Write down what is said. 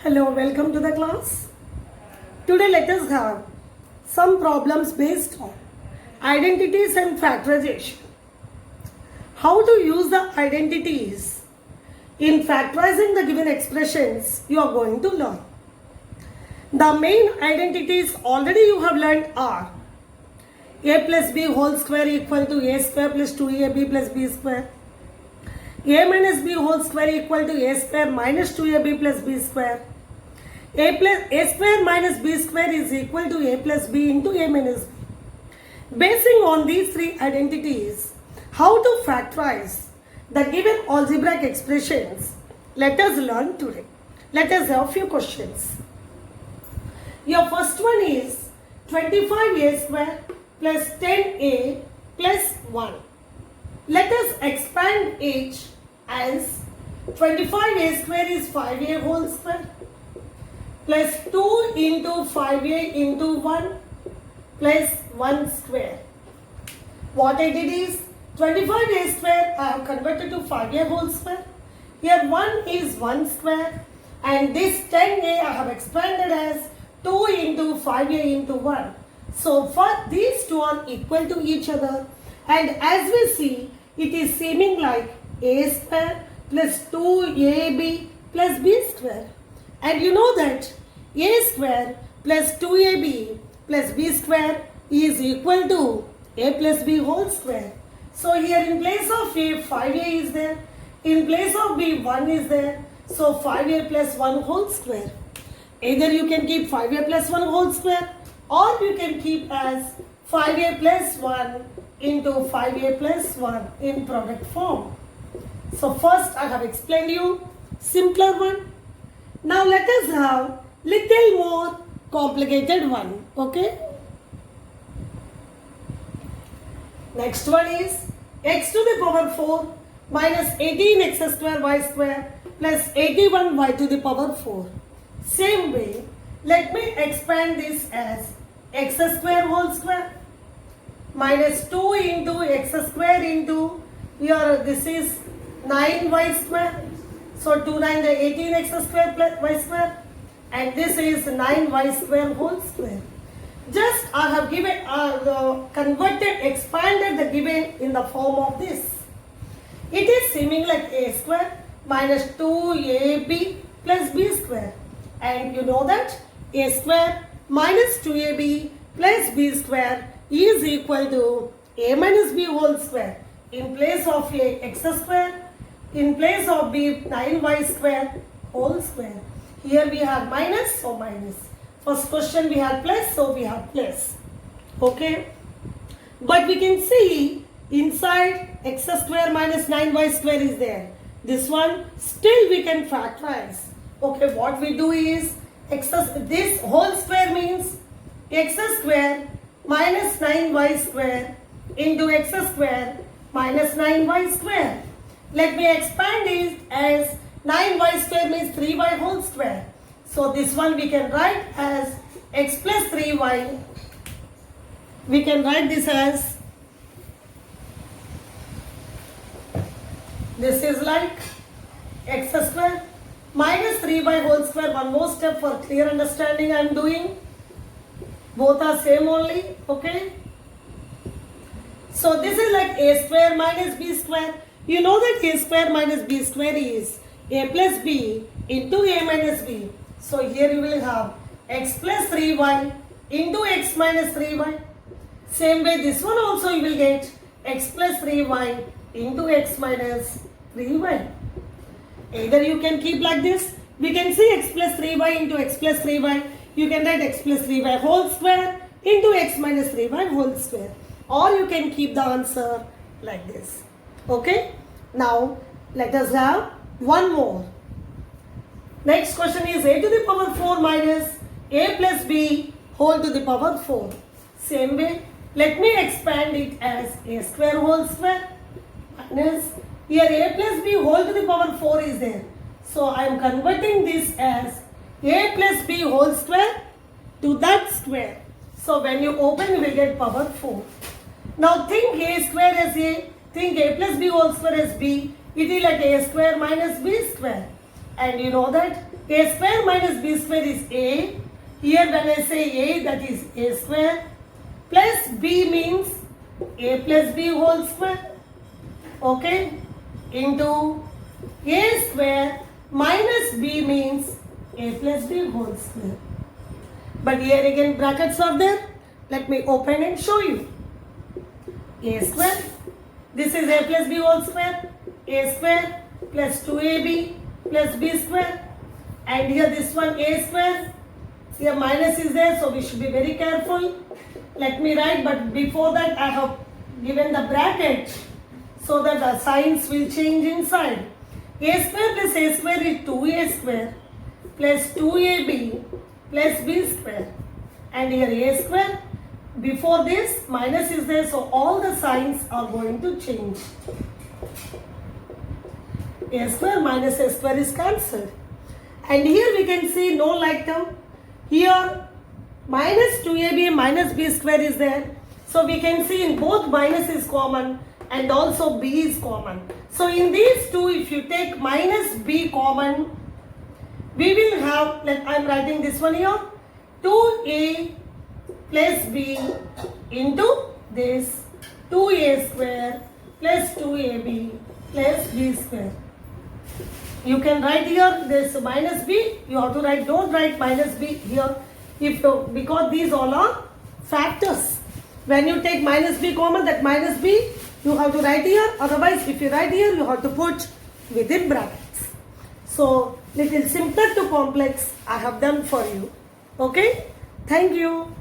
Hello, welcome to the class. Today let us have some problems based on identities and factorization. How to use the identities in factorizing the given expressions you are going to learn. The main identities already you have learned are a plus b whole square equal to a square plus 2ab plus b square. A minus b whole square equal to a square minus 2ab plus b square. A square minus b square is equal to a plus b into a minus b. Basing on these three identities, how to factorize the given algebraic expressions, let us learn today. Let us have a few questions. Your first one is 25a square plus 10a plus 1. Let us expand each as 25a square is 5a whole square plus 2 into 5a into 1 plus 1 square. What I did is 25a square I have converted to 5a whole square. Here 1 is 1 square and this 10a I have expanded as 2 into 5a into 1. So for these two are equal to each other, and as we see it is seeming like a square plus 2ab plus b square, and you know that a square plus 2ab plus b square is equal to a plus b whole square. So here in place of a 5a is there, in place of b 1 is there, so 5a plus 1 whole square. Either you can keep 5a plus 1 whole square or you can keep as 5a plus 1 into 5a plus 1 in product form. So first I have explained you simpler one. Now let us have little more complicated one. Okay. Next one is x to the power 4 minus 18x square y square plus 81y to the power 4. Same way, let me expand this as x square whole square minus 2 into x square into here this is 9y square. So 2 9 the 18x square plus y square, and this is 9y square whole square. Just I have given expanded the given in the form of this. It is seeming like a square minus 2ab plus b square, and you know that a square minus 2ab plus b square is equal to a minus b whole square. In place of a x square, in place of b 9y square whole square. Here we have minus, so minus. First question we have plus, so we have plus. Okay. But we can see inside x square minus 9y square is there. This one still we can factorize. Okay, what we do is this whole square means x square minus 9y square into x square minus 9y square. Let me expand it as 9y square means 3y whole square. So this one we can write as x plus 3y. We can write this as, this is like x square minus 3y whole square. One more step for clear understanding I am doing. Both are same only. Okay. So this is like a square minus b square. You know that a square minus b square is a plus b into a minus b. So here you will have x plus 3y into x minus 3y. Same way this one also you will get x plus 3y into x minus 3y. Either you can keep like this. We can see x plus 3y into x plus 3y. You can write x plus 3y whole square into x minus 3y whole square. Or you can keep the answer like this. Okay. Now let us have one more. Next question is a to the power 4 minus a plus b whole to the power 4. Same way, let me expand it as a square whole square minus, here a plus b whole to the power 4 is there. So I am converting this as a plus b whole square to that square. So when you open you will get power 4. Now think a square as a, think a plus b whole square as b. It is like a square minus b square. And you know that A square minus B square is A. Here when I say A, that is A square. Plus B means A plus B whole square. Okay? Into A square minus B means A plus B whole square. But here again brackets are there. Let me open and show you. A square. This is A plus B whole square. A square plus 2AB plus B square. And here this one A square. Here minus is there, so we should be very careful. Let me write, but before that I have given the bracket so that the signs will change inside. A square plus A square is 2A square plus 2AB plus B square. And here A square. Before this minus is there, so all the signs are going to change. A square minus A square is cancelled. And here we can see no like term. Here minus 2AB minus B square is there. So we can see in both minus is common and also B is common. So in these two, if you take minus B common, we will have, like I am writing this one here, 2A plus B into this 2A square plus 2AB plus B square. You can write here this minus B, you have to write, don't write minus B here because these all are factors. When you take minus B common, that minus B you have to write here, otherwise if you write here you have to put within brackets. So little simpler to complex I have done for you. Okay, thank you.